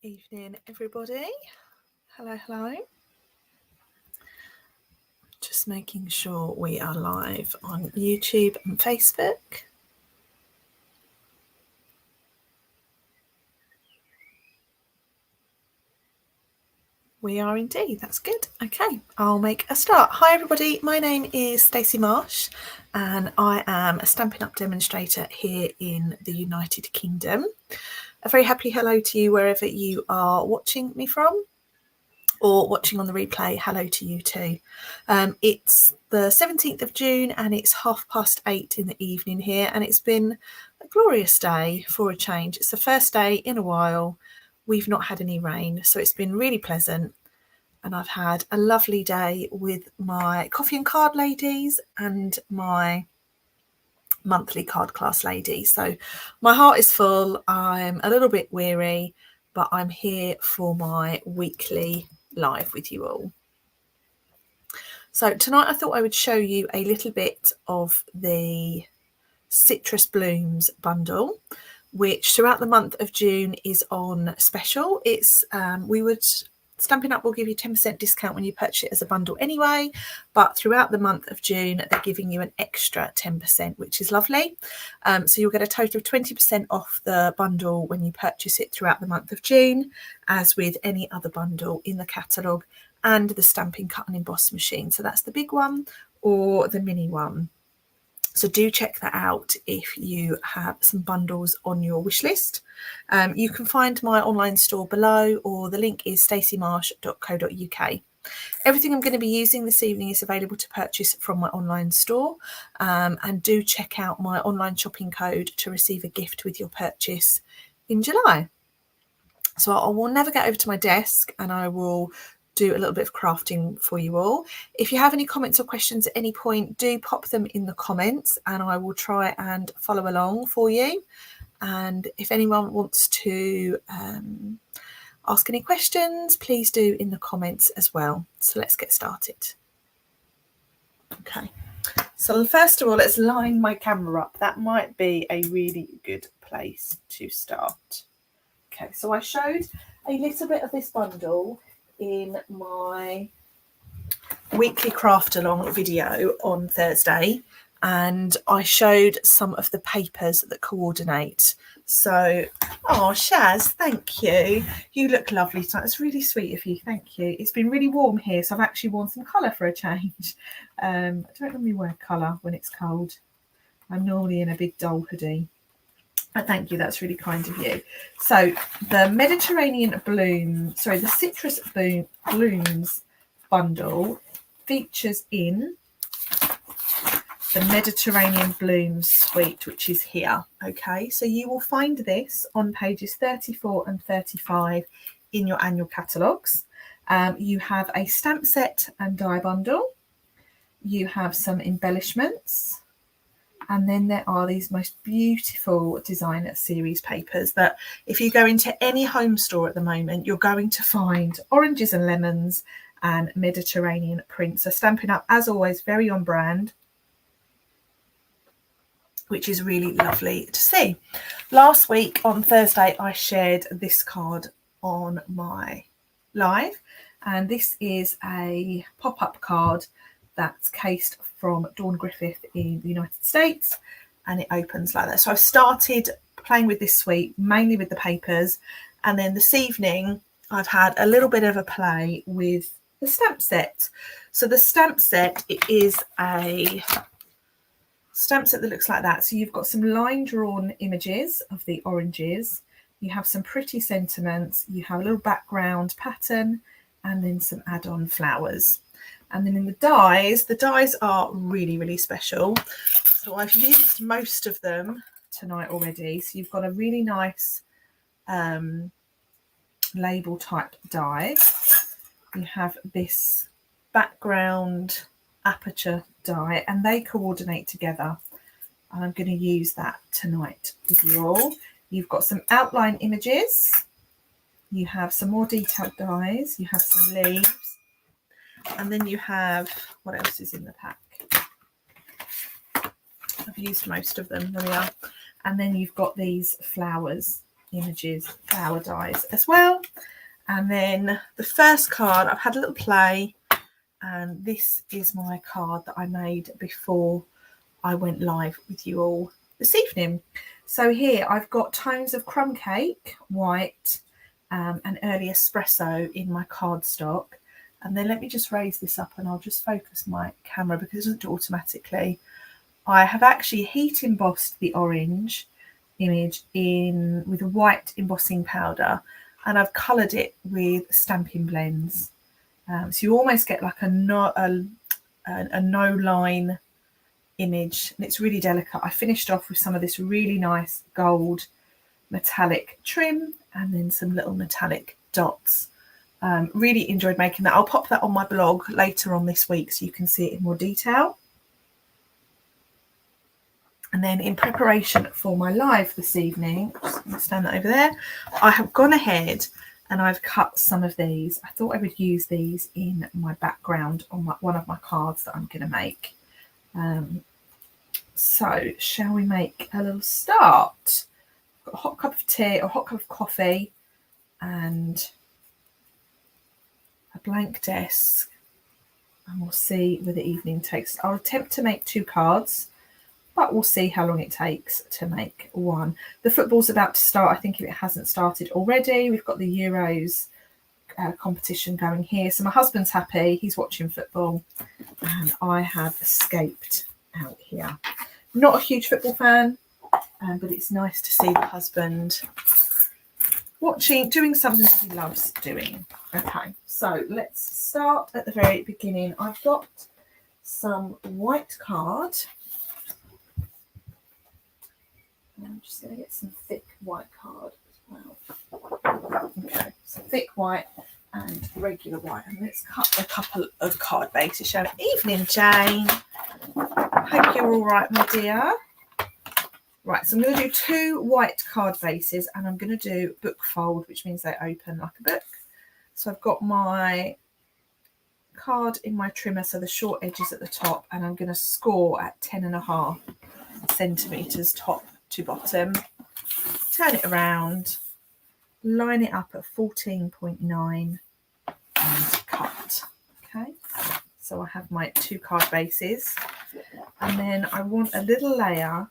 Evening, everybody. Hello. Just making sure we are live on YouTube and Facebook. We are indeed. That's good. Okay, I'll make a start. Hi, everybody. My name is Stacey Marsh, and I am a Stampin' Up! Demonstrator here in the United Kingdom. A very happy hello to you wherever you are watching me from, or watching on the replay. Hello to you too. It's the 17th of June and it's 8:30 in the evening here, and it's been a glorious day for a change. It's the first day in a while we've not had any rain, so it's been really pleasant, and I've had a lovely day with my coffee and card ladies and my monthly card class ladies. So my heart is full. I'm a little bit weary, but I'm here for my weekly live with you all. So tonight I thought I would show you a little bit of the Citrus Blooms bundle, which throughout the month of June is on special. It's Stampin' Up! Will give you 10% discount when you purchase it as a bundle anyway, but throughout the month of June they're giving you an extra 10%, which is lovely. So you'll get a total of 20% off the bundle when you purchase it throughout the month of June, as with any other bundle in the catalogue, and the Stampin' Cut and Emboss machine. So that's the big one or the mini one. So do check that out if you have some bundles on your wish list. You can find my online store below, or the link is staceymarsh.co.uk. Everything I'm going to be using this evening is available to purchase from my online store, and do check out my online shopping code to receive a gift with your purchase in July. So I will navigate over to my desk and I will do a little bit of crafting for you all. If you have any comments or questions at any point, do pop them in the comments and I will try and follow along for you. And if anyone wants to ask any questions, please do in the comments as well. So let's get started. Okay, so first of all, let's line my camera up. That might be a really good place to start. Okay, so I showed a little bit of this bundle in my weekly craft along video on Thursday, and I showed some of the papers that coordinate. So, oh Shaz, thank you. You look lovely tonight. It's really sweet of you. Thank you. It's been really warm here, so I've actually worn some colour for a change. I don't normally wear colour when it's cold. I'm normally in a big dull hoodie. Thank you, that's really kind of you. So the Mediterranean Bloom, sorry, the Citrus Blooms bundle features in the Mediterranean Blooms suite, which is here. Okay, so you will find this on pages 34 and 35 in your annual catalogues. You have a stamp set and die bundle. You have some embellishments. And then there are these most beautiful designer series papers that if you go into any home store at the moment, you're going to find oranges and lemons and Mediterranean prints. So Stampin' Up! As always, very on brand, which is really lovely to see. Last week on Thursday, I shared this card on my live, and this is a pop-up card that's cased from Dawn Griffith in the United States, and it opens like that. So I've started playing with this suite, mainly with the papers, and then this evening I've had a little bit of a play with the stamp set. So the stamp set, it is a stamp set that looks like that. So you've got some line drawn images of the oranges, you have some pretty sentiments, you have a little background pattern, and then some add-on flowers. And then in the dies are really, really special. So I've used most of them tonight already. So you've got a really nice label type die. You have this background aperture die, and they coordinate together. And I'm going to use that tonight with you all. You've got some outline images. You have some more detailed dies. You have some leaves. And then you have, what else is in the pack? I've used most of them. There we are. And then you've got these flowers images, flower dies as well. And then the first card, I've had a little play, and this is my card that I made before I went live with you all this evening. So here I've got tones of crumb cake, white, and early espresso in my cardstock. And then let me just raise this up and I'll just focus my camera because it doesn't do automatically. I have actually heat embossed the orange image in with a white embossing powder, and I've coloured it with Stampin' blends. So you almost get like a no line image, and it's really delicate. I finished off with some of this really nice gold metallic trim and then some little metallic dots. Really enjoyed making that. I'll pop that on my blog later on this week so you can see it in more detail. And then in preparation for my live this evening, just going to stand that over there, I have gone ahead and I've cut some of these. I thought I would use these in my background on one of my cards that I'm going to make. So shall we make a little start? I've got a hot cup of tea or hot cup of coffee and a blank desk, and we'll see where the evening takes. I'll attempt to make 2 cards, but we'll see how long it takes to make one. The football's about to start, I think, if it hasn't started already. We've got the Euros competition going here. So my husband's happy, he's watching football, and I have escaped out here. Not a huge football fan, but it's nice to see the husband doing something that he loves doing. Okay, so let's start at the very beginning. I've got some white card. I'm just going to get some thick white card as well. Okay, so thick white and regular white. And let's cut a couple of card bases, shall we? Evening, Jane. Hope you're all right, my dear. Right, so I'm going to do 2 white card bases, and I'm going to do book fold, which means they open like a book. So I've got my card in my trimmer, so the short edges at the top, and I'm going to score at 10.5 centimetres top to bottom. Turn it around, line it up at 14.9 and cut. Okay, so I have my 2 card bases, and then I want a little layer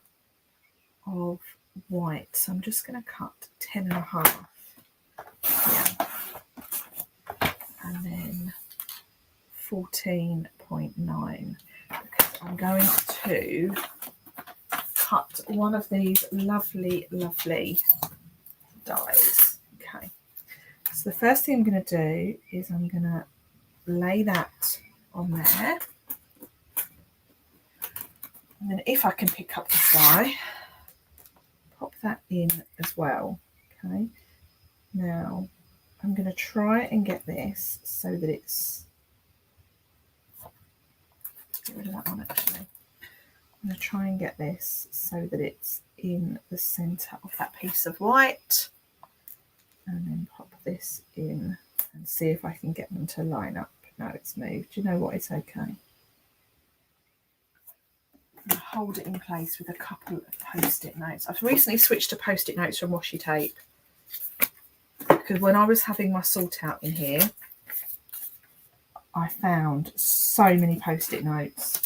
of white, so I'm just going to cut 10.5 here, and then 14.9, because I'm going to cut one of these lovely dies. Okay, so the first thing I'm going to do is I'm going to lay that on there, and then if I can pick up the die, pop that in as well. Okay, now I'm going to try and get this so that it's, get rid of that one actually. I'm going to try and get this so that it's in the centre of that piece of white, and then pop this in and see if I can get them to line up. No, it's moved. Do you know what? It's okay. I'm going to hold it in place with a couple of post-it notes. I've recently switched to post-it notes from washi tape, because when I was having my sort out in here, I found so many post-it notes.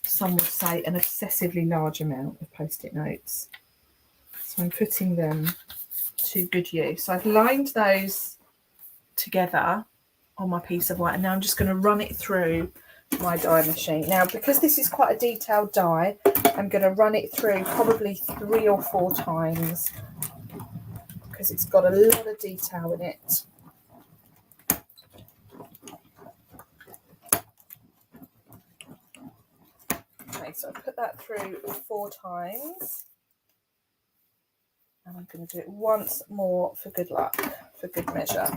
Some would say an excessively large amount of post-it notes. So I'm putting them to good use. So I've lined those together on my piece of white, and now I'm just going to run it through my die machine. Now, because this is quite a detailed die, I'm going to run it through probably 3 or 4 times because it's got a lot of detail in it. Okay, so I put that through 4 times, and I'm going to do it once more for good luck, for good measure.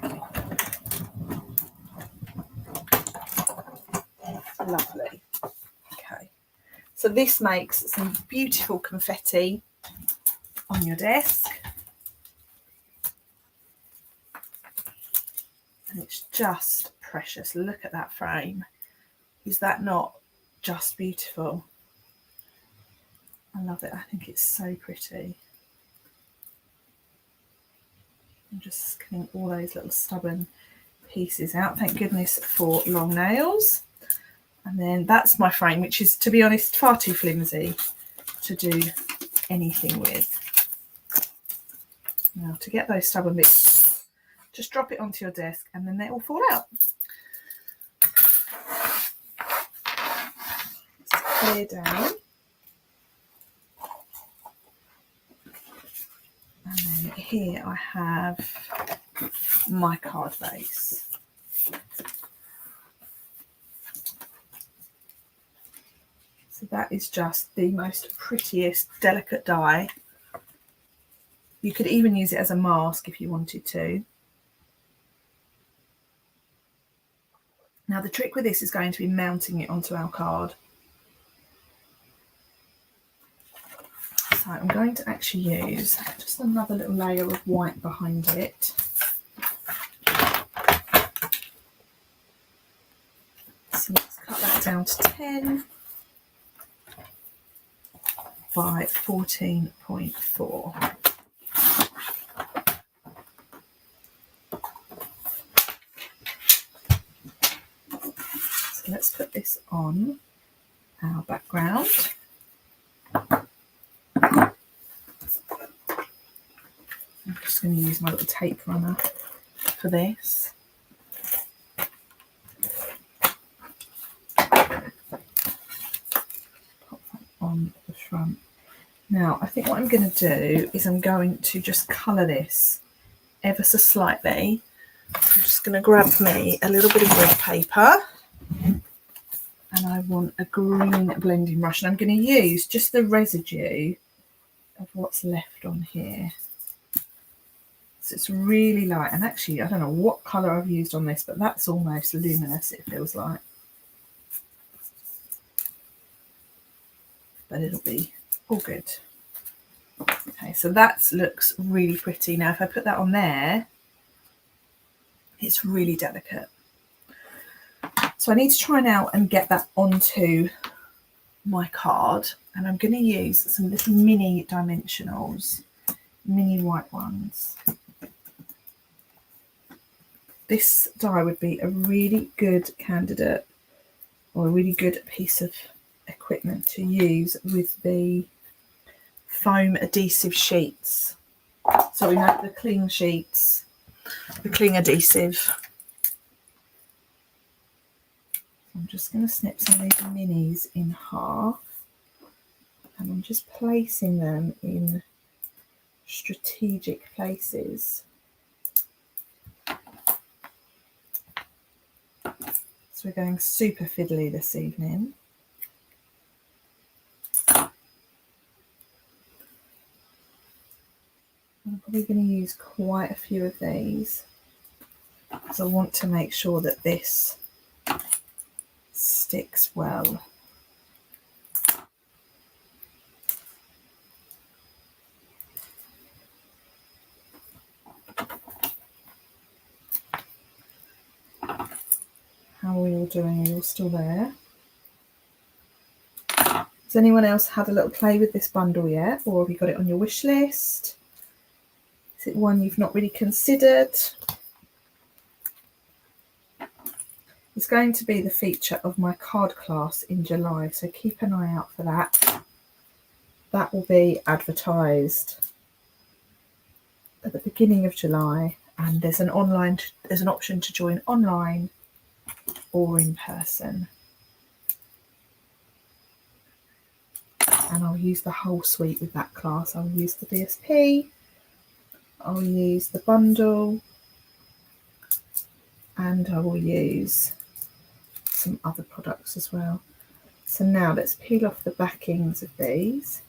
Lovely. Okay, so this makes some beautiful confetti on your desk, and it's just precious. Look at that frame. Is that not just beautiful? I love it. I think it's so pretty. I'm just cutting all those little stubborn pieces out. Thank goodness for long nails. And then that's my frame, which is, to be honest, far too flimsy to do anything with. Now, to get those stubborn bits, just drop it onto your desk and then they will fall out. Let's clear down. And then here I have my card base. So that is just the most prettiest, delicate die. You could even use it as a mask if you wanted to. Now the trick with this is going to be mounting it onto our card. So I'm going to actually use just another little layer of white behind it. So let's cut that down to 10 by 14.4. So let's put this on our background. I'm just going to use my little tape runner for this. Pop that on the front. Now, I think what I'm going to do is I'm going to just colour this ever so slightly. I'm just going to grab me a little bit of red paper and I want a green blending brush, and I'm going to use just the residue of what's left on here. So it's really light, and actually I don't know what colour I've used on this, but that's almost luminous, it feels like. But it'll be all good. Okay, so that looks really pretty. Now if I put that on there, it's really delicate. So I need to try now and get that onto my card, and I'm going to use some little mini dimensionals, mini white ones. This die would be a really good candidate, or a really good piece of equipment to use with the foam adhesive sheets. So we have the cling sheets, the cling adhesive. I'm just going to snip some of these minis in half, and I'm just placing them in strategic places. So we're going super fiddly this evening. I'm probably going to use quite a few of these because I want to make sure that this sticks well. How are we all doing? Are you all still there? Has anyone else had a little play with this bundle yet, or have you got it on your wish list? Is it one you've not really considered? It's going to be the feature of my card class in July, so keep an eye out for that. That will be advertised at the beginning of July, and there's an option to join online or in person. And I'll use the whole suite with that class. I'll use the BSP, I'll use the bundle, and I will use some other products as well. So now let's peel off the backings of these.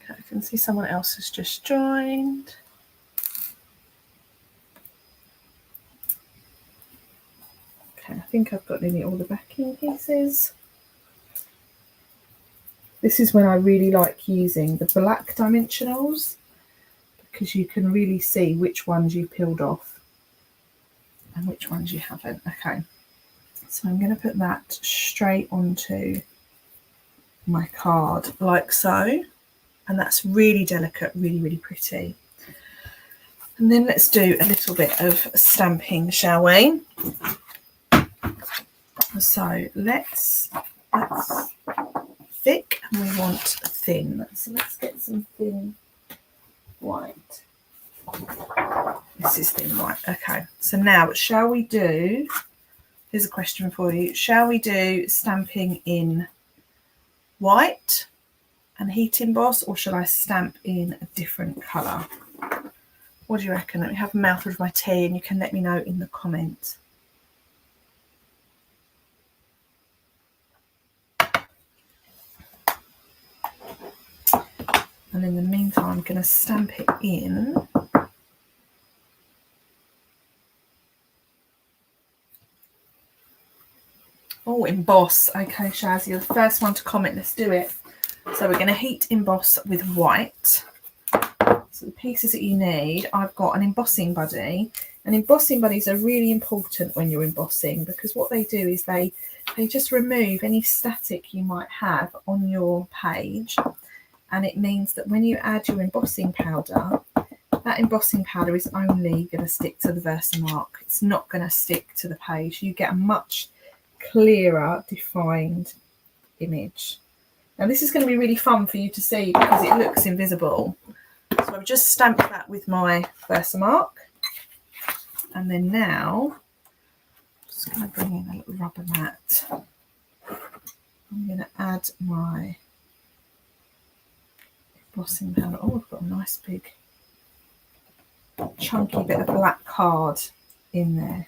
Okay, I can see someone else has just joined. Okay, I think I've got nearly all the backing pieces. This is when I really like using the black dimensionals, because you can really see which ones you peeled off and which ones you haven't. Okay, so I'm going to put that straight onto my card like so, and that's really delicate, really, really pretty. And then let's do a little bit of stamping, shall we? So that's thick and we want thin. So let's get some thin white. This is thin white. Okay, so now shall we do, here's a question for you, shall we do stamping in white and heat emboss, or shall I stamp in a different colour? What do you reckon? Let me have a mouthful of my tea and you can let me know in the comments. And in the meantime, I'm going to stamp it in. Oh, emboss. Okay, Shaz, you're the first one to comment. Let's do it. So we're going to heat emboss with white. So the pieces that you need, I've got an embossing buddy. And embossing buddies are really important when you're embossing, because what they do is they just remove any static you might have on your page. And it means that when you add your embossing powder, that embossing powder is only going to stick to the Versamark. It's not going to stick to the page. You get a much clearer, defined image. Now this is going to be really fun for you to see because it looks invisible. So I've just stamped that with my Versamark. And then now, I'm just going to bring in a little rubber mat. I'm going to add my embossing powder. Oh, I've got a nice big chunky bit of black card in there.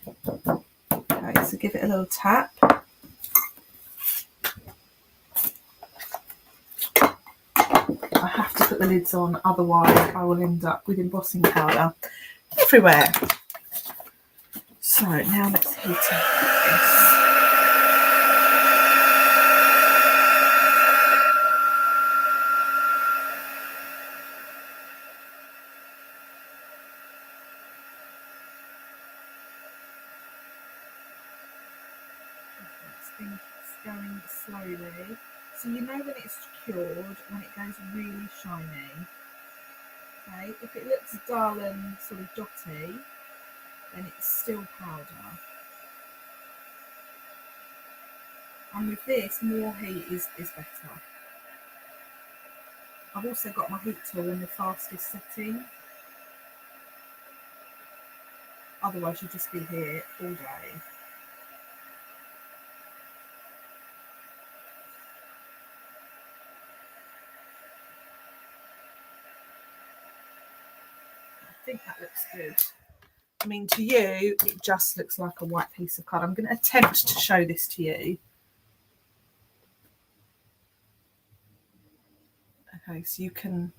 Okay, so give it a little tap. I have to put the lids on, otherwise I will end up with embossing powder everywhere. So now let's heat up this. It's going slowly. So you know when it's cured, when it goes really shiny. Okay, if it looks dull and sort of dotty, then it's still powder. And with this, more heat is better. I've also got my heat tool in the fastest setting. Otherwise you'll just be here all day. I think that looks good. I mean, to you, it just looks like a white piece of card. I'm going to attempt to show this to you. Okay, so you can...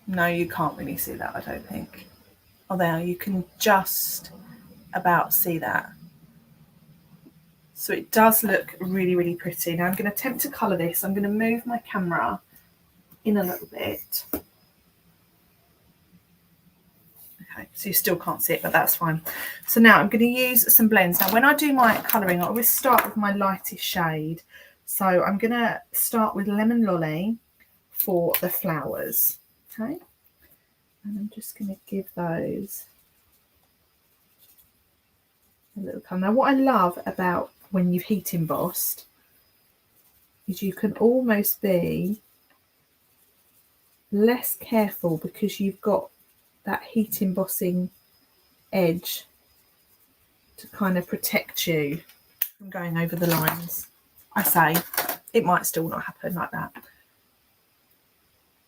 No, you can't really see that, I don't think. Oh, there, you can just about see that. So it does look really, really pretty. Now I'm going to attempt to colour this. I'm going to move my camera in a little bit. Okay, so you still can't see it, but that's fine. So now I'm going to use some blends. Now when I do my colouring, I always start with my lightest shade. So I'm going to start with Lemon Lolly for the flowers. Okay, and I'm just going to give those a little colour. Now what I love about when you've heat embossed is you can almost be less careful because you've got that heat embossing edge to kind of protect you from going over the lines. I say it might still not happen like that.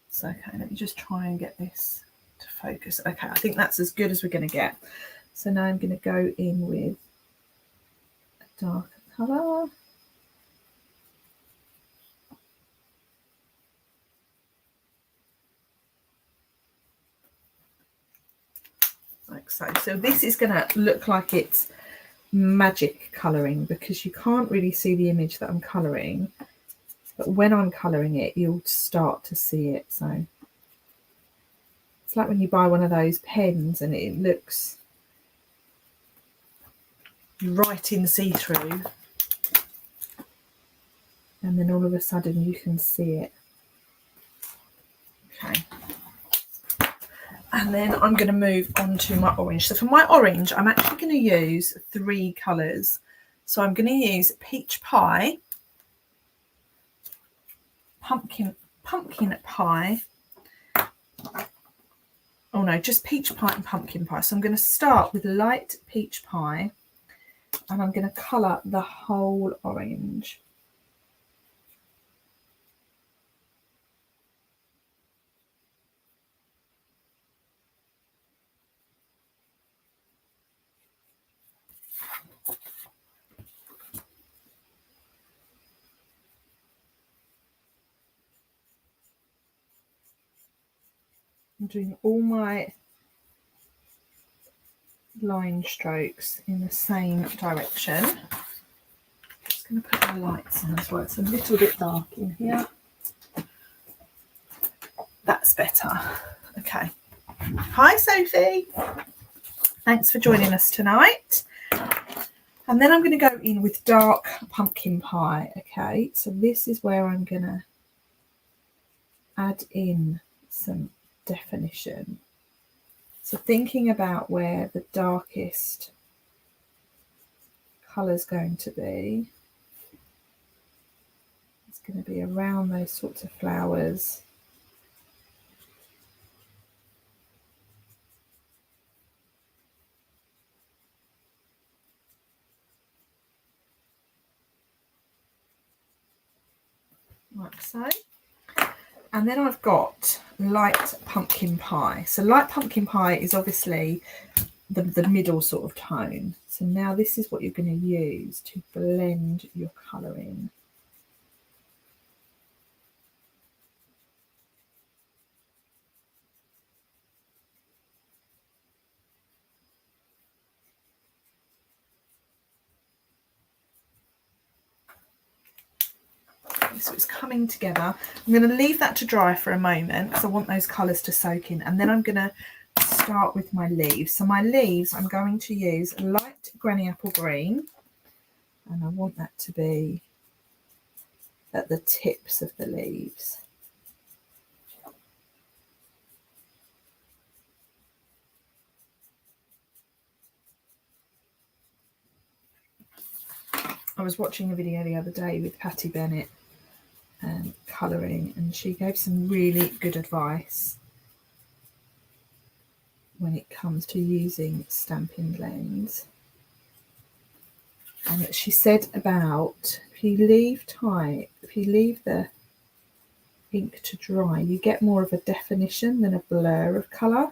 So okay, let me just try and get this to focus. Okay, I think that's as good as we're going to get. So now I'm going to go in with a darker colour. Like so. So this is going to look like it's magic colouring because you can't really see the image that I'm colouring. but when I'm colouring it, you'll start to see it. So it's like when you buy one of those pens and it looks right in see-through, and then all of a sudden you can see it. Okay. And then I'm going to move on to my orange. So for my orange, I'm actually going to use 3 colours. So I'm going to use Peach Pie, Pumpkin Pie. Oh no, just Peach Pie and Pumpkin Pie. So I'm going to start with light Peach Pie, and I'm going to colour the whole orange. I'm doing all my line strokes in the same direction. I'm just going to put my lights on as well. It's a little bit dark in here. That's better. Okay. Hi, Sophie. Thanks for joining us tonight. And then I'm going to go in with dark Pumpkin Pie. Okay, so this is where I'm going to add in some definition. So thinking about where the darkest colour is going to be, it's going to be around those sorts of flowers. Like so. And then I've got light Pumpkin Pie. So light Pumpkin Pie is obviously the middle sort of tone. So now this is what you're going to use to blend your colour in. So it's coming together. I'm going to leave that to dry for a moment because I want those colours to soak in, and then I'm going to start with my leaves. So my leaves, I'm going to use light Granny Apple Green, and I want that to be at the tips of the leaves. I was watching a video the other day with Patty Bennett colouring, and she gave some really good advice when it comes to using Stampin' blends. And she said about if you leave the ink to dry, you get more of a definition than a blur of colour.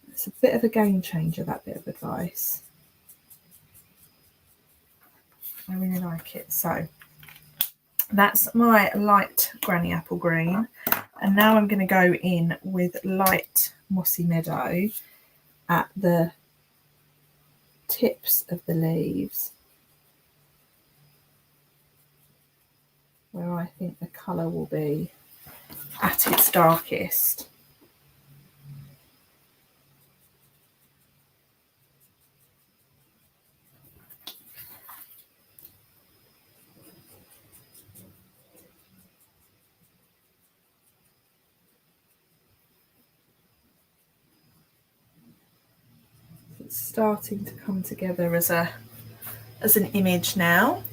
It's a bit of a game changer, that bit of advice. I really like it. So that's my light Granny Apple Green, and now I'm going to go in with light Mossy Meadow at the tips of the leaves, where I think the colour will be at its darkest. It's starting to come together as an image now.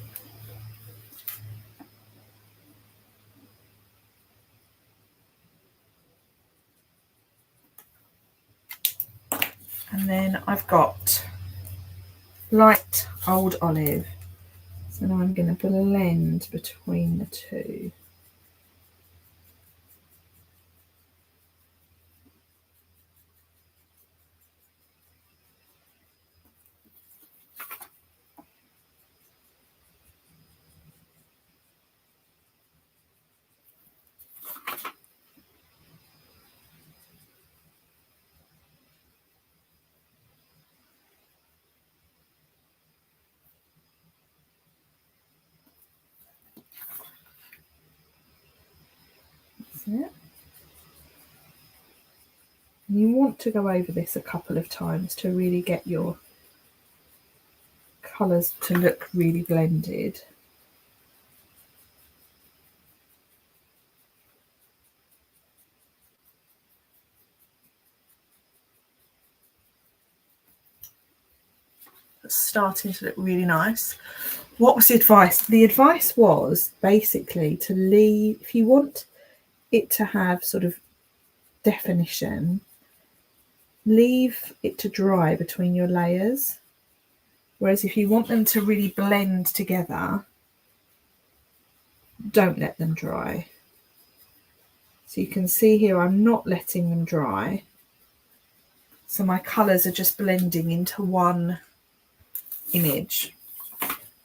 And then I've got light Old Olive. So now I'm going to blend between the two. isn't it? And you want to go over this a couple of times to really get your colours to look really blended. It's starting to look really nice. What was the advice? The advice was basically to leave, if you want it to have sort of definition, leave it to dry between your layers. Whereas if you want them to really blend together, don't let them dry. So you can see here I'm not letting them dry. So my colours are just blending into one image.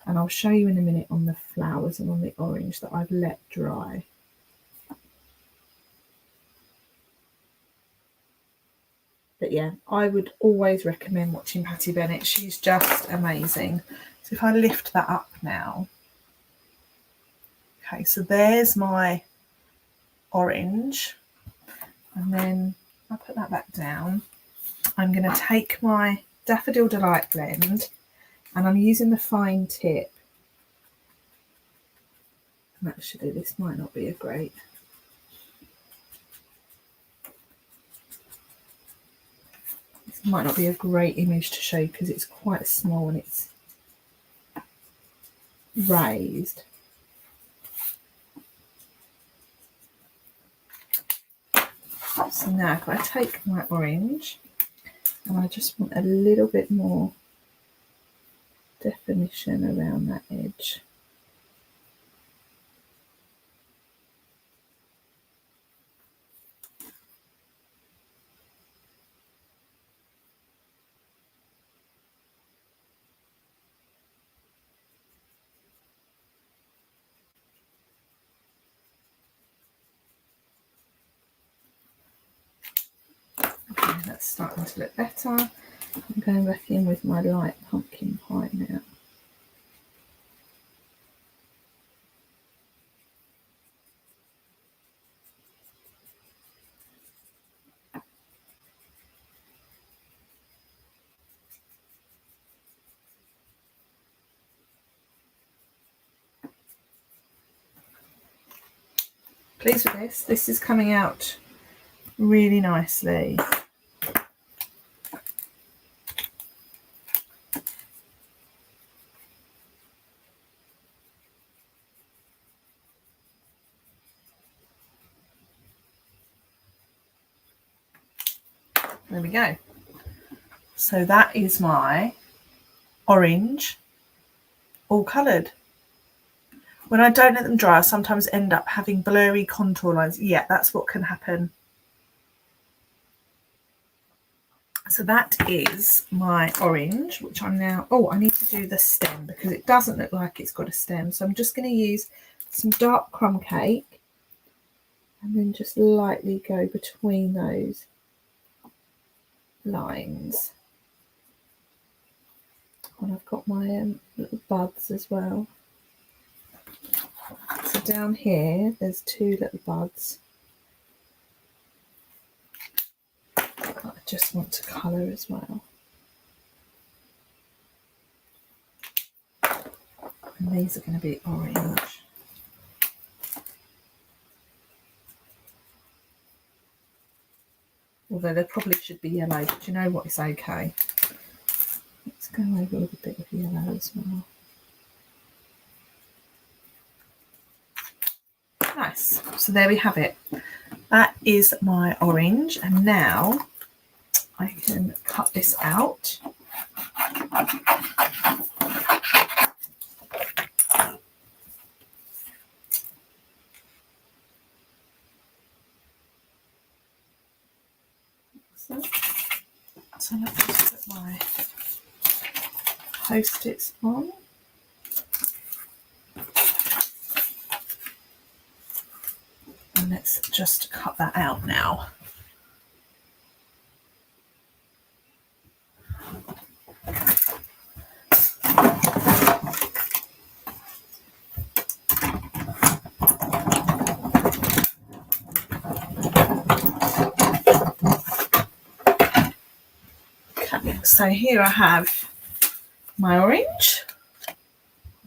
And I'll show you in a minute on the flowers and on the orange that I've let dry. But yeah, I would always recommend watching Patty Bennett. She's just amazing. So if I lift that up now. Okay, so there's my orange. And then I'll put that back down. I'm going to take my Daffodil Delight blend and I'm using the fine tip. And actually, this might not be a great... This might not be a great image to show because it's quite small and it's raised. So now if I take my orange and I just want a little bit more definition around that edge. Okay, that's starting to look better. I'm going back in with my light pumpkin pie now. Pleased with this. This is coming out really nicely. There we go. So that is my orange, all coloured. When I don't let them dry, I sometimes end up having blurry contour lines. Yeah, that's what can happen. So that is my orange, which I'm now... Oh, I need to do the stem because it doesn't look like it's got a stem. So I'm just going to use some dark crumb cake and then just lightly go between those lines. And I've got my little buds as well. So down here, there's two little buds. I just want to colour as well. And these are going to be orange. Although they probably should be yellow, but you know what, it's okay. Let's go over with a bit of yellow as well. Nice. So there we have it. That is my orange. And now I can cut this out. So let's just put my Post-its on. And let's just cut that out now. so here I have my orange. I'll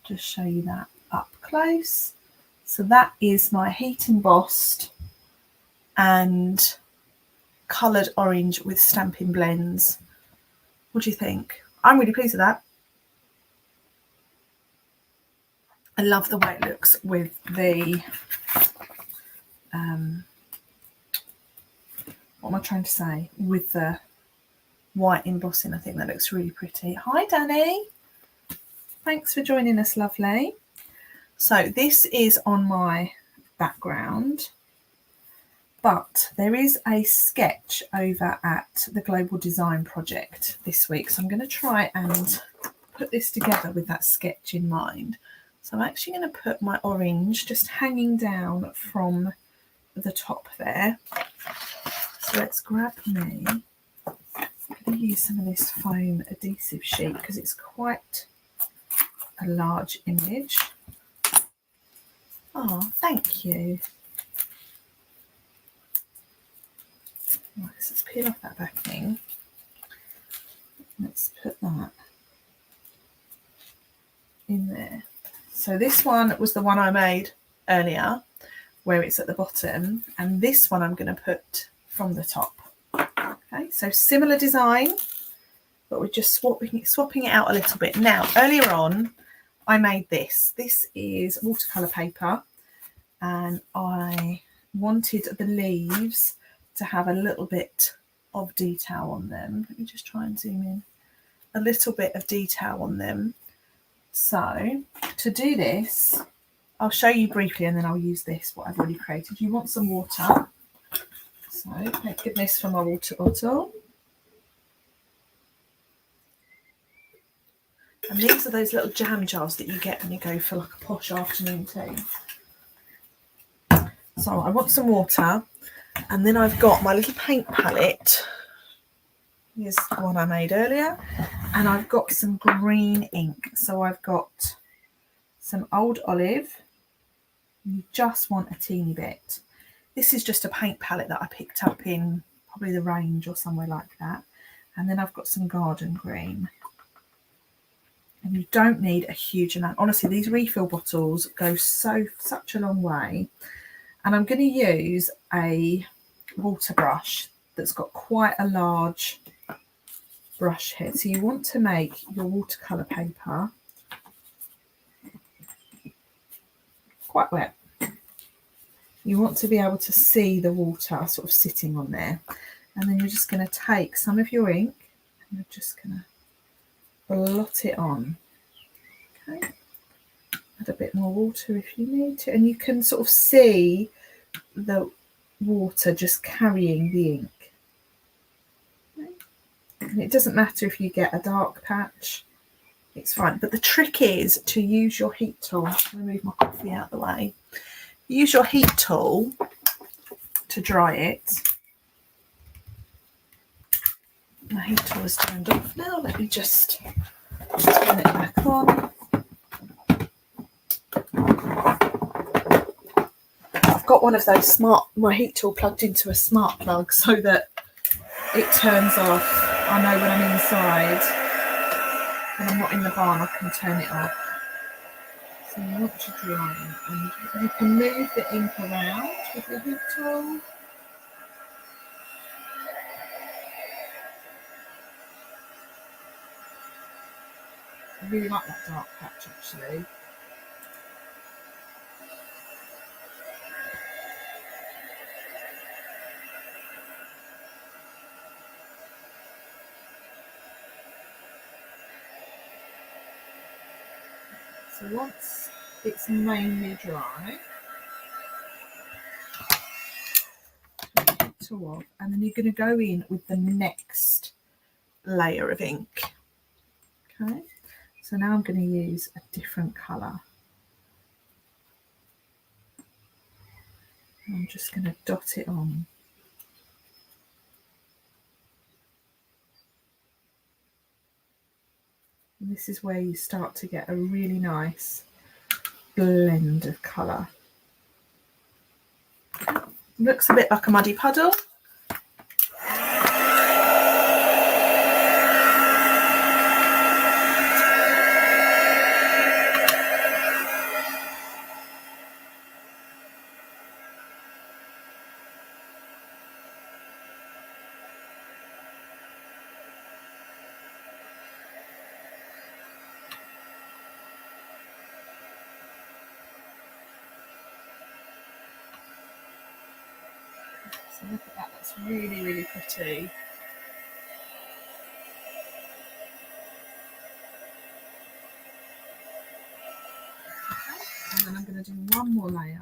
just show you that up close. So that is my heat embossed and coloured orange with Stampin' blends. What do you think? I'm really pleased with that. I love the way it looks with the, what am I trying to say? With the white embossing. I think that looks really pretty. Hi, Danny. Thanks for joining us, lovely. So this is on my background, but there is a sketch over at the Global Design Project this week. So I'm going to try and put this together with that sketch in mind. So I'm actually going to put my orange just hanging down from the top there. So let's grab me. I'm going to use some of this foam adhesive sheet because it's quite a large image. Oh, thank you. Right, so let's peel off that backing. Let's put that in there. So this one was the one I made earlier, where it's at the bottom, and this one I'm going to put from the top. Okay, so similar design, but we're just swapping it out a little bit. Now, earlier on, I made this. This is watercolour paper, and I wanted the leaves to have a little bit of detail on them. Let me just try and zoom in. A little bit of detail on them. So to do this, I'll show you briefly and then I'll use this, what I've already created. You want some water. So thank goodness for my water bottle. And these are those little jam jars that you get when you go for like a posh afternoon tea. So I want some water, and then I've got my little paint palette. Here's the one I made earlier, and I've got some green ink. So I've got some old olive. You just want a teeny bit. This is just a paint palette that I picked up in probably the Range or somewhere like that. And then I've got some garden green. And you don't need a huge amount. Honestly, these refill bottles go such a long way. And I'm going to use a water brush that's got quite a large brush head. So you want to make your watercolour paper quite wet. You want to be able to see the water sort of sitting on there. And then you're just going to take some of your ink and you're just going to blot it on. Okay. Add a bit more water if you need to. And you can sort of see the water just carrying the ink. Okay. And it doesn't matter if you get a dark patch. It's fine. But the trick is to use your heat tool. I'm going to move my coffee out of the way. Use your heat tool to dry it. My heat tool is turned off now. Let me just turn it back on. I've got one of those my heat tool plugged into a smart plug so that it turns off. I know when I'm inside and I'm not in the barn, I can turn it off. So you want to dry it, and you can move the ink around with your heat tool. I really like that dark patch actually. So once it's mainly dry, and then you're going to go in with the next layer of ink. Okay, so now I'm going to use a different colour. I'm just going to dot it on. And this is where you start to get a really nice blend of colour. Looks a bit like a muddy puddle. So look at that, that's really, really pretty. And then I'm going to do one more layer.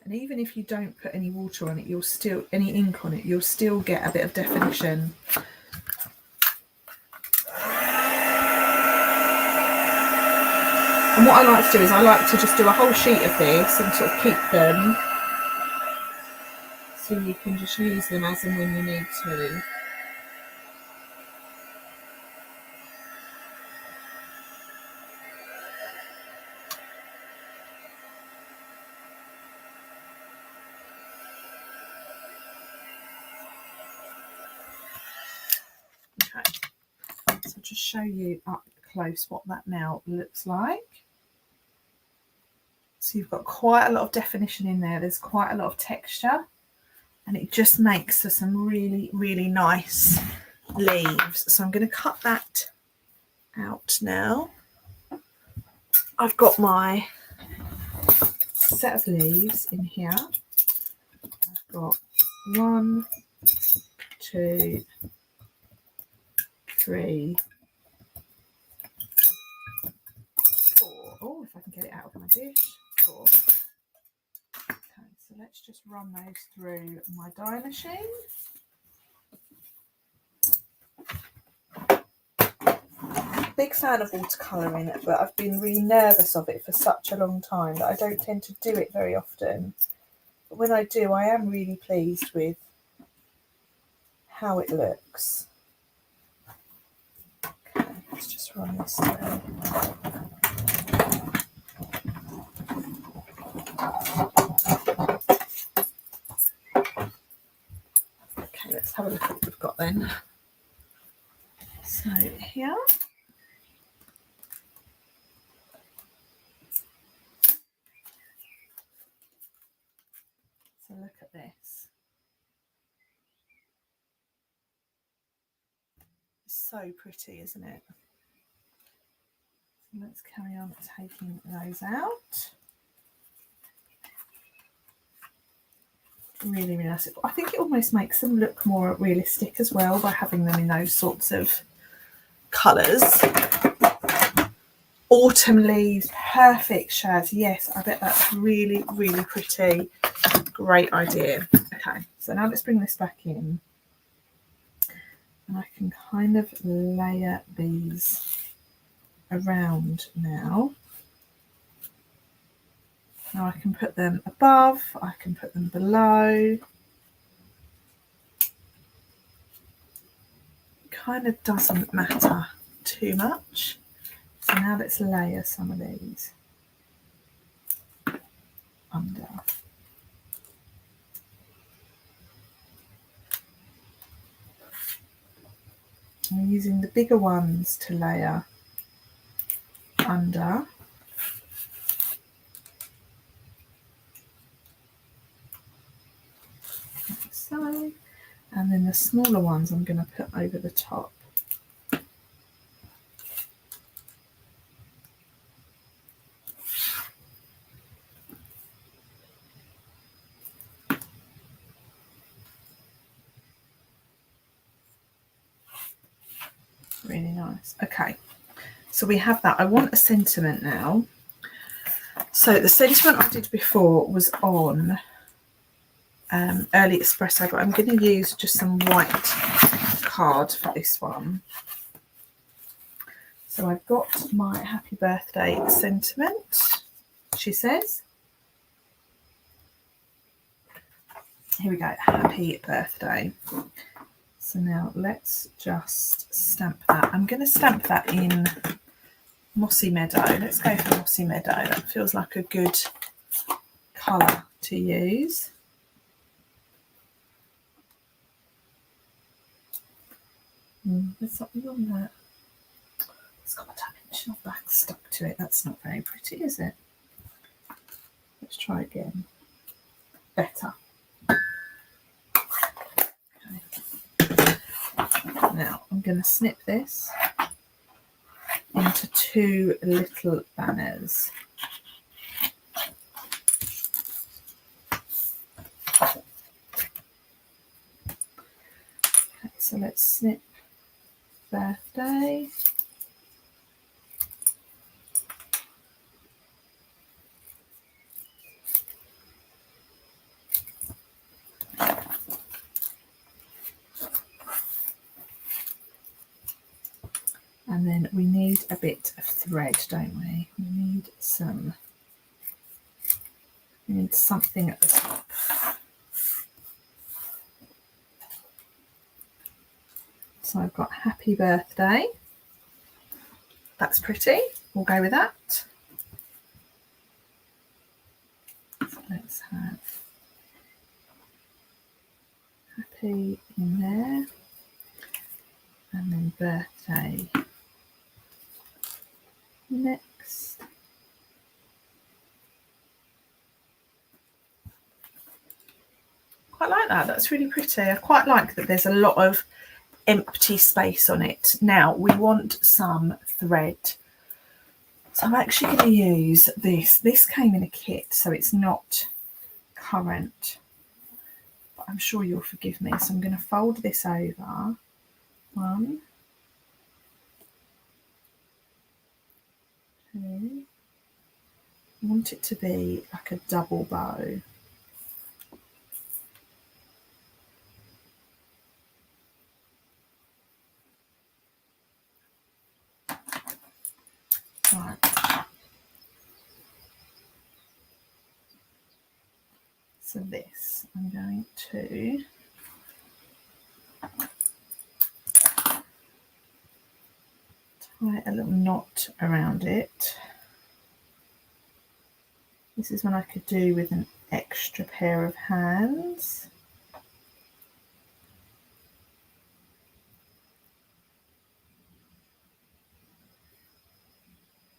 And even if you don't put any water on it, you'll still, any ink on it, you'll still get a bit of definition. And what I like to do is I like to just do a whole sheet of this and sort of keep them, so you can just use them as and when you need to. Okay, so I'll just show you up close what that now looks like. So you've got quite a lot of definition in there, there's quite a lot of texture, and it just makes for some really, really nice leaves. So I'm going to cut that out now. I've got my set of leaves in here. I've got 1, 2, 3, 4. Oh, if I can get it out of my dish. 4. Okay, so let's just run those through my dye machine. Big fan of watercolouring, but I've been really nervous of it for such a long time that I don't tend to do it very often. But when I do, I am really pleased with how it looks. Okay, let's just run this through. Okay, let's have a look at what we've got then. So here. So look at this. It's so pretty, isn't it? So let's carry on taking those out. Really, really nice. I think it almost makes them look more realistic as well by having them in those sorts of colours. Autumn leaves, perfect shades. Yes, I bet that's really, really pretty. Great idea. Okay, so now let's bring this back in. And I can kind of layer these around now. Now I can put them above, I can put them below. Kind of doesn't matter too much. So now let's layer some of these under. I'm using the bigger ones to layer under. Like so. And then the smaller ones I'm going to put over the top. Really nice. Okay, so we have that. I want a sentiment now. So the sentiment I did before was on Early Espresso, but I'm going to use just some white card for this one. So I've got my happy birthday sentiment, she says. Here we go, happy birthday. So now let's just stamp that. I'm going to stamp that in Mossy Meadow. Let's go for Mossy Meadow. That feels like a good colour to use. There's something on that. It's got a dimensional black stuck to it. That's not very pretty, is it? Let's try again. Better. Okay. Now I'm going to snip this into 2 little banners. Okay, so let's snip birthday. And then we need a bit of thread, don't we? We need something at the top. So I've got happy birthday. That's pretty. We'll go with that. So let's have happy in there. And then birthday next. Quite like that. That's really pretty. I quite like that there's a lot of empty space on it. Now we want some thread. So I'm actually going to use this. This came in a kit, so it's not current. But I'm sure you'll forgive me. So I'm going to fold this over. 1, 2. I want it to be like a double bow. Right. So this, I'm going to tie a little knot around it. This is one I could do with an extra pair of hands.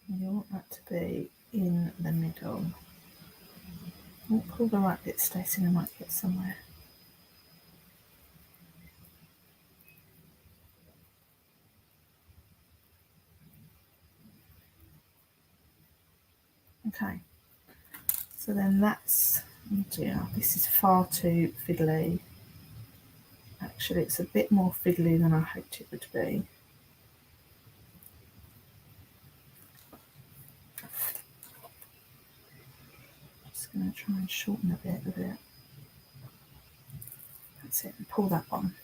You want that to be in the middle. Don't pull the right bit, Stacey, I might get somewhere. Okay, so then that's, oh dear, this is far too fiddly. Actually, it's a bit more fiddly than I hoped it would be. Just going to try and shorten a bit of it. That's it, and pull that on.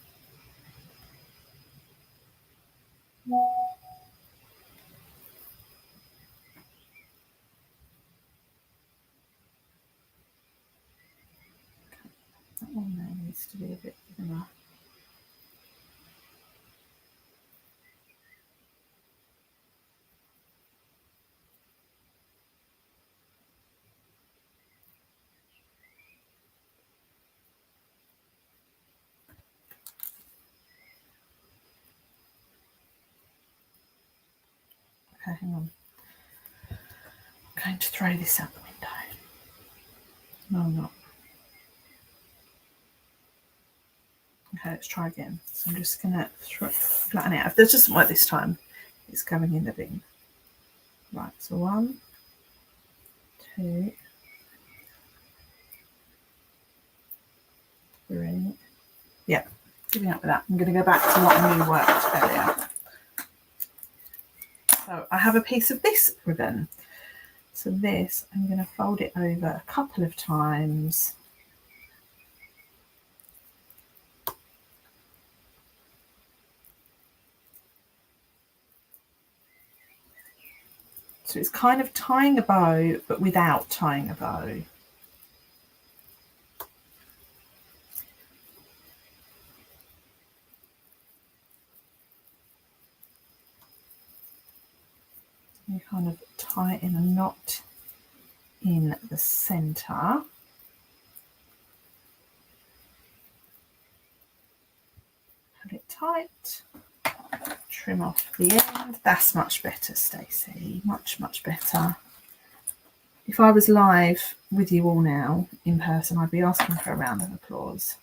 That one there needs to be a bit thinner. Okay, hang on. I'm going to throw this out the window. No, I'm not. Okay, let's try again. So I'm just going to flatten it out. If this doesn't work this time, it's going in the bin. Right, so 1, 2, 3. Yeah, giving up with that. I'm going to go back to what I knew worked earlier. So I have a piece of this ribbon. So this, I'm going to fold it over a couple of times. So it's kind of tying a bow, but without tying a bow. You kind of tie in a knot in the centre. Hold it tight. Trim off the end. That's much better, Stacey. Much, much better. If I was live with you all now in person, I'd be asking for a round of applause.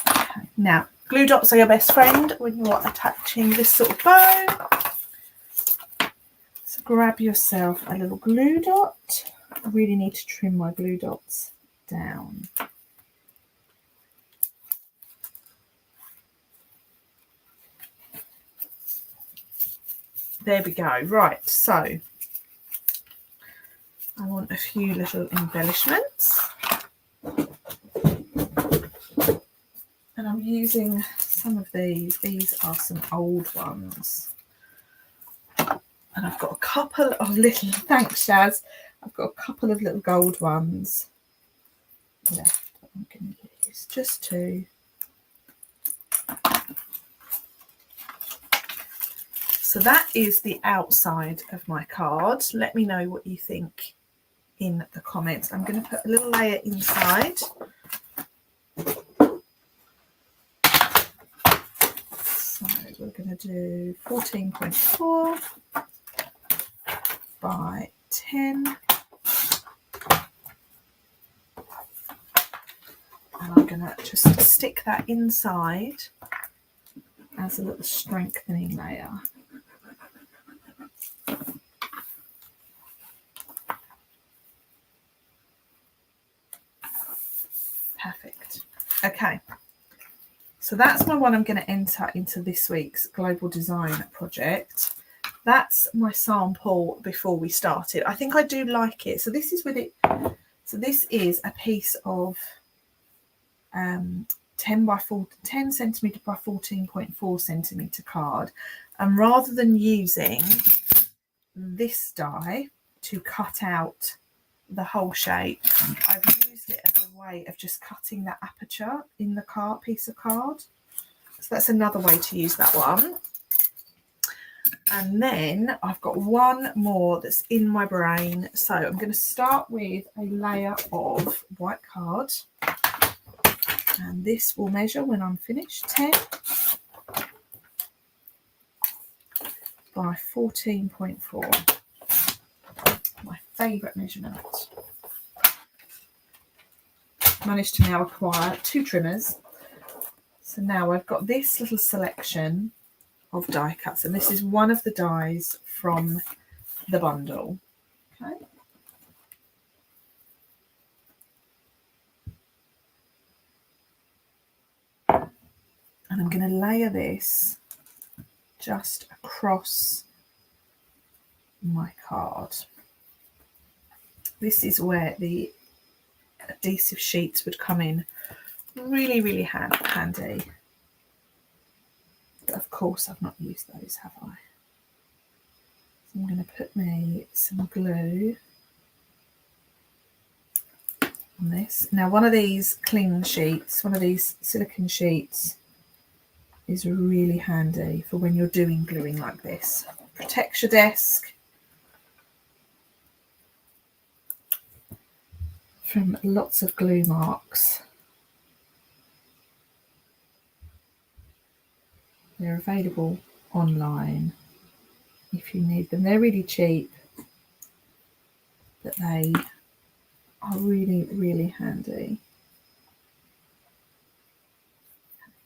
Okay. Now, Glue dots are your best friend when you're attaching this sort of bow. So grab yourself a little glue dot. I really need to trim my glue dots down. There we go. Right, so I want a few little embellishments. And I'm using some of these. These are some old ones. And I've got a couple of little, thanks Shaz, I've got a couple of little gold ones left. I'm going to use just two. So that is the outside of my card. Let me know what you think in the comments. I'm going to put a little layer inside. So we're going to do 14.4 by 10. And I'm going to just stick that inside as a little strengthening layer. Perfect. Okay, so that's my one I'm going to enter into this week's global design project. That's my sample before we started. I think I do like it. So this is with it. So this is a piece of 10 centimetre by 14.4 centimetre card. And rather than using this die to cut out the whole shape, I've used it as a way of just cutting that aperture in the card piece of card. So that's another way to use that one. And then I've got one more that's in my brain. So I'm going to start with a layer of white card. And this will measure, when I'm finished, 10 by 14.4. My favourite measurement. Managed to now acquire 2 trimmers. So now I've got this little selection of die cuts, and this is one of the dies from the bundle. Okay. And I'm going to layer this just across my card. This is where the adhesive sheets would come in really, really handy. But of course I've not used those, have I? So I'm going to put me some glue on this. Now one of these cling sheets, one of these silicone sheets, is really handy for when you're doing gluing like this. Protects your desk from lots of glue marks. They're available online if you need them. They're really cheap, but they are really, really handy.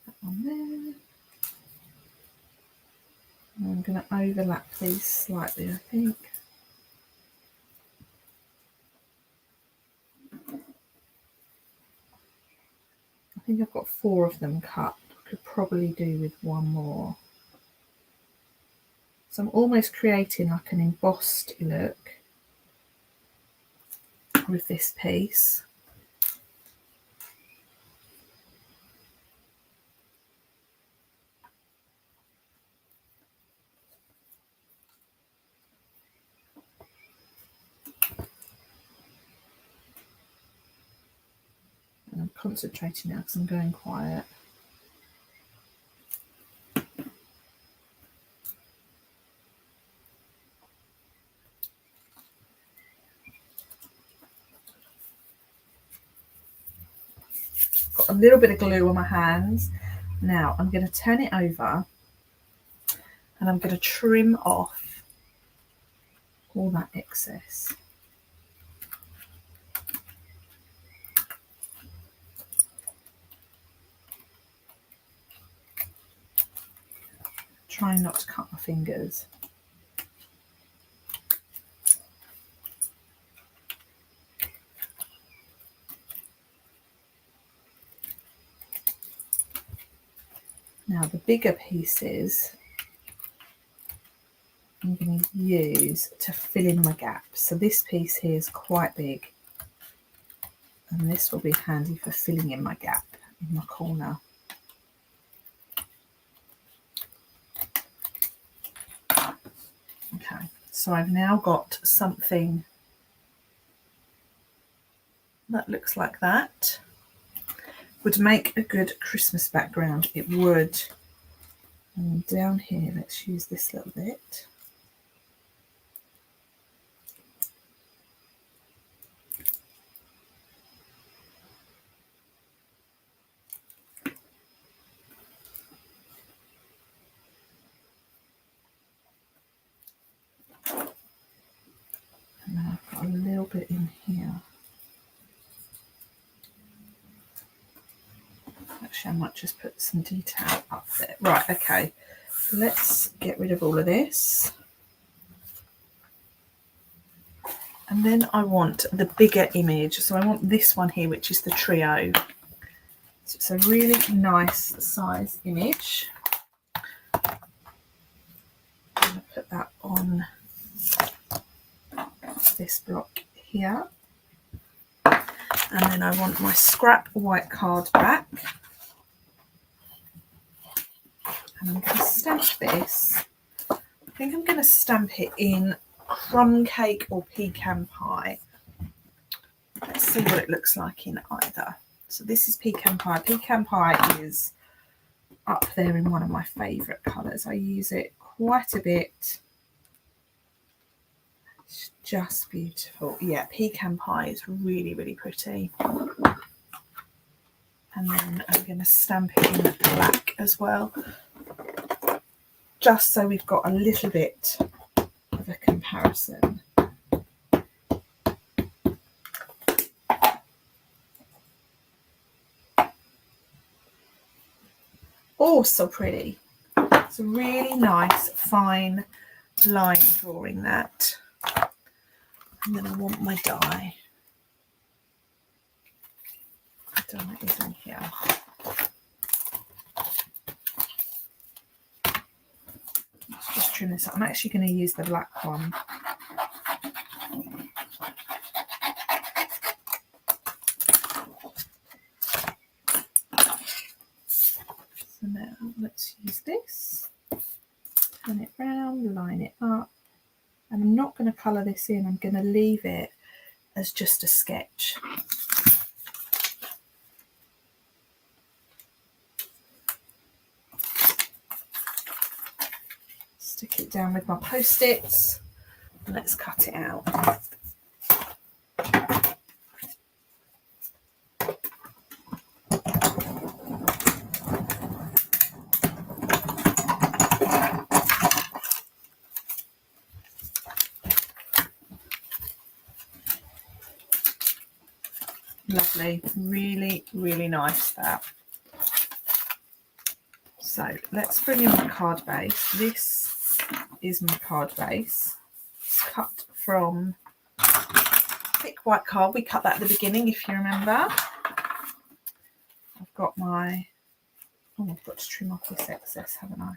That one there. And I'm going to overlap these slightly, I think. I think I've got 4 of them cut. Could probably do with one more. So I'm almost creating like an embossed look with this piece. And I'm concentrating now because I'm going quiet. Got a little bit of glue on my hands. Now I'm going to turn it over and I'm going to trim off all that excess. trying not to cut my fingers. Now the bigger pieces I'm going to use to fill in my gaps. So this piece here is quite big, and this will be handy for filling in my gap in my corner. Okay, so I've now got something that looks like that. Would make a good Christmas background, it would. And down here, let's use this little bit. And then I've got a little bit in here. Actually, I might just put some detail up there. Right, okay. Let's get rid of all of this. And then I want the bigger image. So I want this one here, which is the trio. So it's a really nice size image. I'm going to put that on this block here. And then I want my scrap white card back. And I'm going to stamp this. I think I'm going to stamp it in crumb cake or pecan pie. Let's see what it looks like in either. So this is pecan pie. Pecan pie is up there in one of my favourite colours. I use it quite a bit. It's just beautiful. Yeah, pecan pie is really, really pretty. And then I'm going to stamp it in black as well, just so we've got a little bit of a comparison. Oh, so pretty. It's a really nice, fine line drawing that. And then I want my die. The die is in here. Let's just trim this up. I'm actually going to use the black one. So now let's use this. Turn it round, line it up. And I'm not going to colour this in. I'm going to leave it as just a sketch. Stick it down with my post-its. Let's cut it out. Lovely, really, really nice that. So let's bring in my card base. This is my card base. It's cut from thick white card. We cut that at the beginning, if you remember. I've got my, oh, I've got to trim off this excess, haven't I?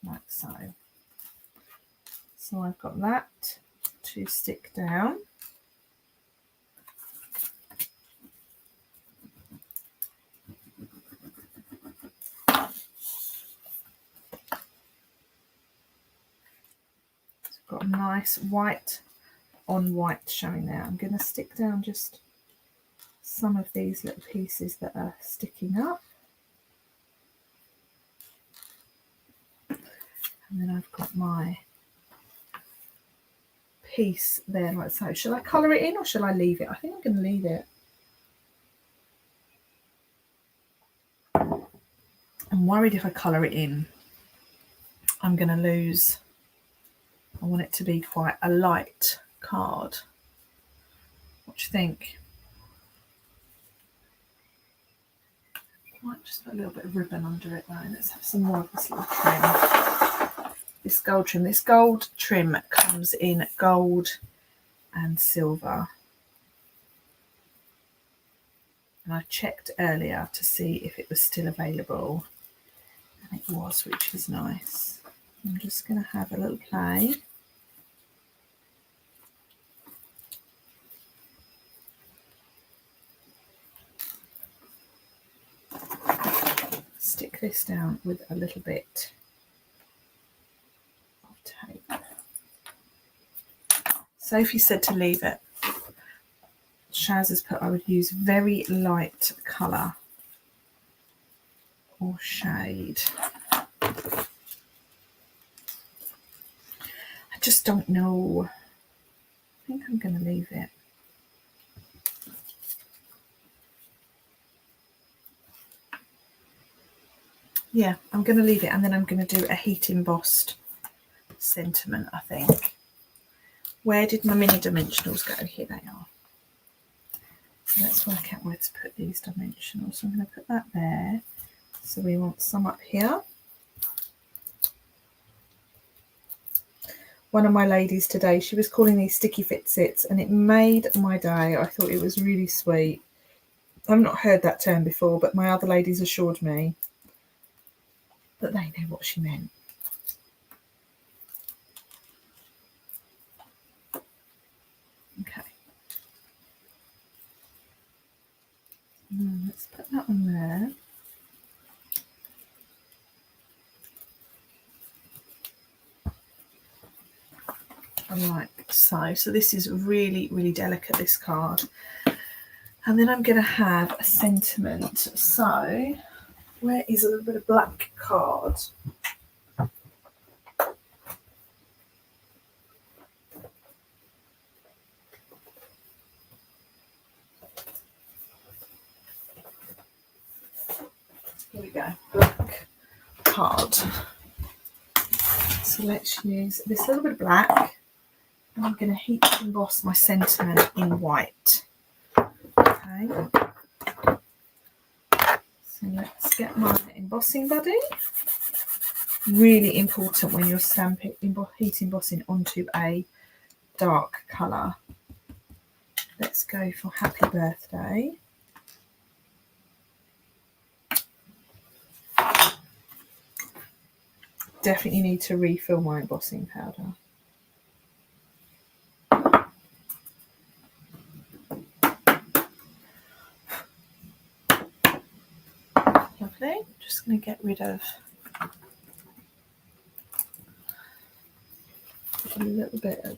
Like so. So I've got that to stick down. Got a nice white on white showing there. I'm going to stick down just some of these little pieces that are sticking up. And then I've got my piece there like so. Shall I colour it in or shall I leave it? I think I'm going to leave it. I'm worried if I colour it in, I'm going to lose. I want it to be quite a light card. What do you think? Might just put a little bit of ribbon under it though. Let's have some more of this little trim. This gold trim. This gold trim comes in gold and silver. And I checked earlier to see if it was still available. And it was, which is nice. I'm just going to have a little play. Stick this down with a little bit of tape. Sophie said to leave it. Shaz has put I would use very light colour or shade. I just don't know. I think I'm going to leave it. Yeah, I'm going to leave it, and then I'm going to do a heat embossed sentiment, I think. Where did my mini dimensionals go? Here they are. Let's work out where to put these dimensionals. So I'm going to put that there. So we want some up here. One of my ladies today, she was calling these sticky fitsits, and it made my day. I thought it was really sweet. I've not heard that term before, but my other ladies assured me that they knew what she meant. Okay. Let's put that on there. Like so. So this is really, really delicate, this card. And then I'm going to have a sentiment. So where is a little bit of black card? Here we go, black card. So let's use this little bit of black. And I'm going to heat emboss my sentiment in white. Okay. So let's get my embossing buddy. Really important when you're stamping, heat embossing onto a dark colour. Let's go for Happy Birthday. Definitely need to refill my embossing powder. Lovely. Just going to get rid of a little bit of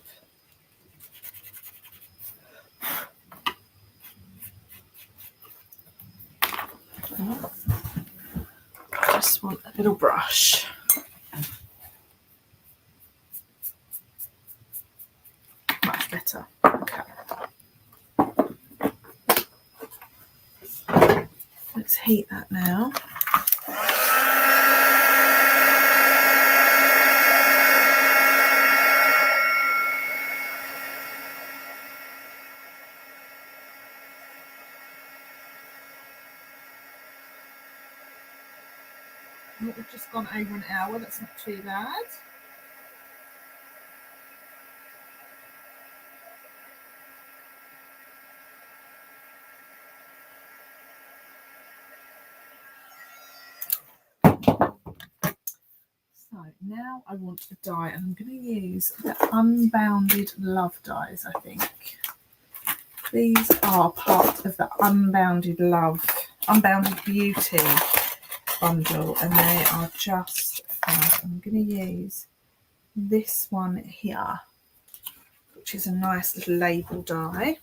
just want a little brush. Much better. Okay. Let's heat that now. We've just gone over an hour, that's not too bad. So now I want to dye, and I'm going to use the Unbounded Love dies, I think. These are part of the Unbounded Love, Unbounded Beauty bundle, and they are just fab. I'm going to use this one here, which is a nice little label die.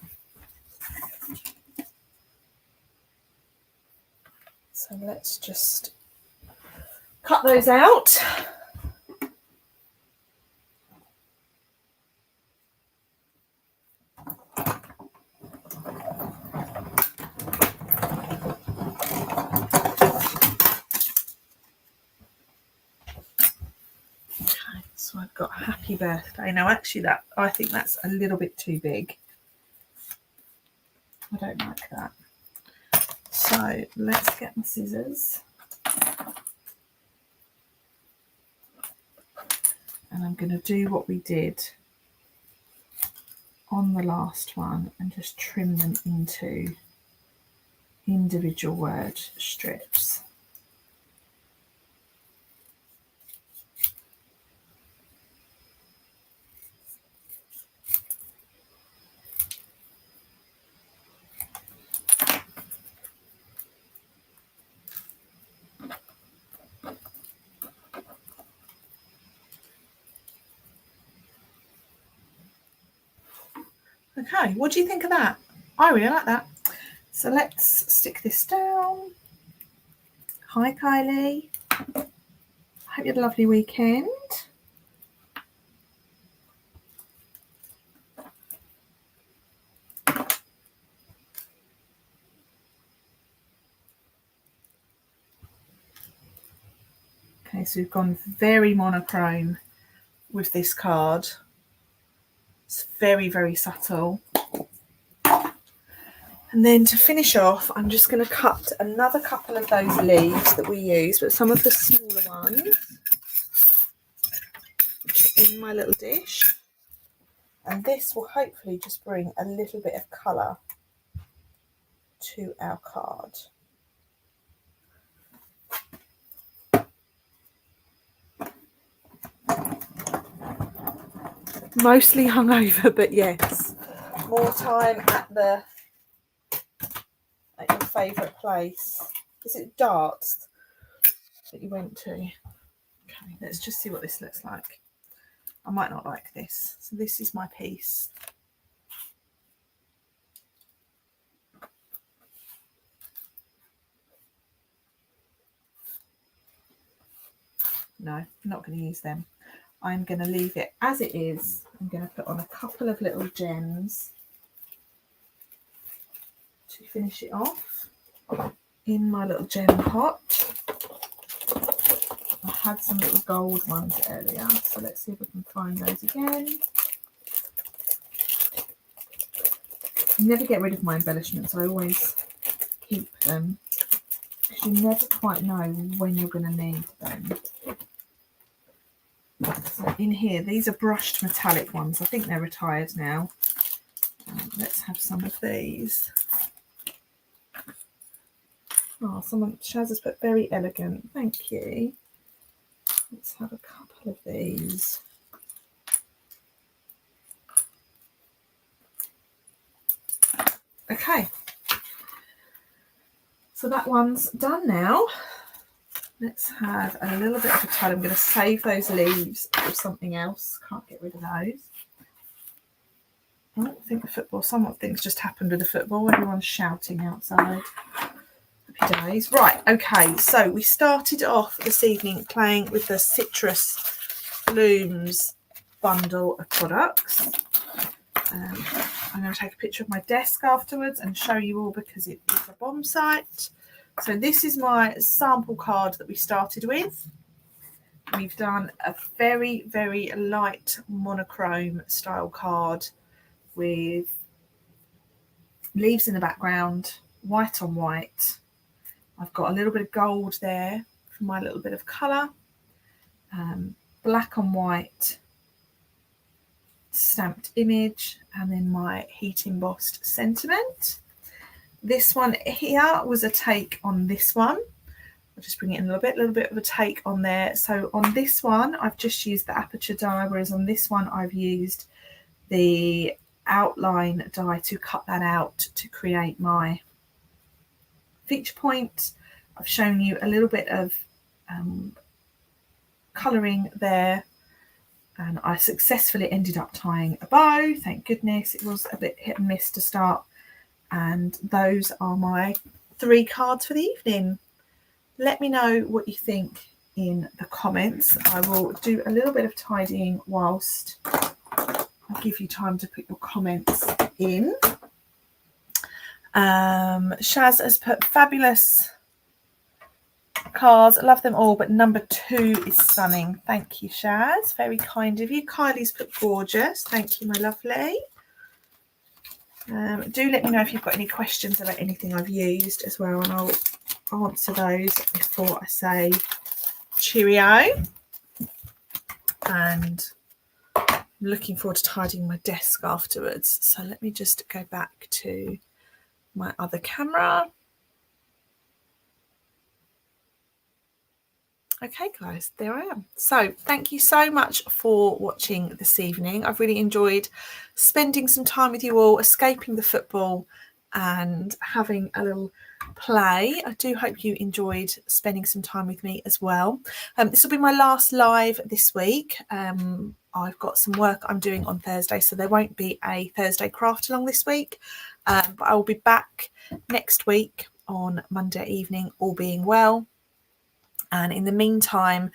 So let's just cut those out. So I've got Happy Birthday. Now actually that, I think that's a little bit too big. I don't like that. So let's get my scissors. And I'm going to do what we did on the last one and just trim them into individual word strips. Okay, what do you think of that? I really like that. So let's stick this down. Hi Kylie. I hope you had a lovely weekend. Okay, so we've gone very monochrome with this card. It's very, very subtle. And then to finish off, I'm just going to cut another couple of those leaves that we use, but some of the smaller ones in my little dish. And this will hopefully just bring a little bit of colour to our card. Mostly hungover, but yes, more time at your favourite place. Is it Darts that you went to? Okay, let's just see what this looks like. I might not like this. So this is my piece. No, I'm not going to use them. I'm going to leave it as it is. I'm going to put on a couple of little gems to finish it off in my little gem pot. I had some little gold ones earlier, so let's see if we can find those again. I never get rid of my embellishments. I always keep them because you never quite know when you're going to need them. So in here, these are brushed metallic ones. I think they're retired now. Let's have some of these. Oh, Shaz has put very elegant. Thank you. Let's have a couple of these. Okay. So that one's done now. Let's have a little bit of a tile. I'm going to save those leaves for something else. Can't get rid of those. Oh, I think the football, some of things just happened with the football. Everyone's shouting outside. Happy days. Right, okay, so we started off this evening playing with the Citrus Blooms bundle of products. I'm going to take a picture of my desk afterwards and show you all because it is a bomb site. So this is my sample card that we started with. We've done a very, very light monochrome style card with leaves in the background, white on white. I've got a little bit of gold there for my little bit of colour, black on white stamped image, and then my heat embossed sentiment. This one here was a take on this one. I'll just bring it in a little bit of a take on there. So on this one, I've just used the aperture die, whereas on this one, I've used the outline die to cut that out to create my feature point. I've shown you a little bit of colouring there, and I successfully ended up tying a bow. Thank goodness. It was a bit hit and miss to start. And those are my 3 cards for the evening. Let me know what you think in the comments. I will do a little bit of tidying whilst I give you time to put your comments in. Shaz has put fabulous cards. I love them all, but number 2 is stunning. Thank you, Shaz. Very kind of you. Kylie's put gorgeous. Thank you, my lovely. Do let me know if you've got any questions about anything I've used as well, and I'll answer those before I say cheerio. And I'm looking forward to tidying my desk afterwards. So let me just go back to my other camera. Okay guys, there I am. So thank you so much for watching this evening. I've really enjoyed spending some time with you all, escaping the football and having a little play. I do hope you enjoyed spending some time with me as well. This will be my last live this week. I've got some work I'm doing on Thursday, so there won't be a Thursday craft along this week, but I will be back next week on Monday evening, all being well. And in the meantime,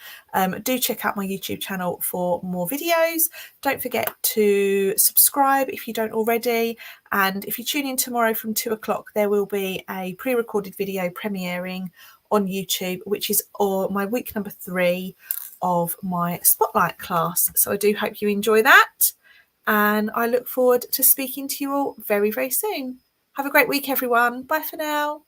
do check out my YouTube channel for more videos. Don't forget to subscribe if you don't already. And if you tune in tomorrow from 2 o'clock, there will be a pre-recorded video premiering on YouTube, which is my week number 3 of my Spotlight class. So I do hope you enjoy that. And I look forward to speaking to you all very, very soon. Have a great week, everyone. Bye for now.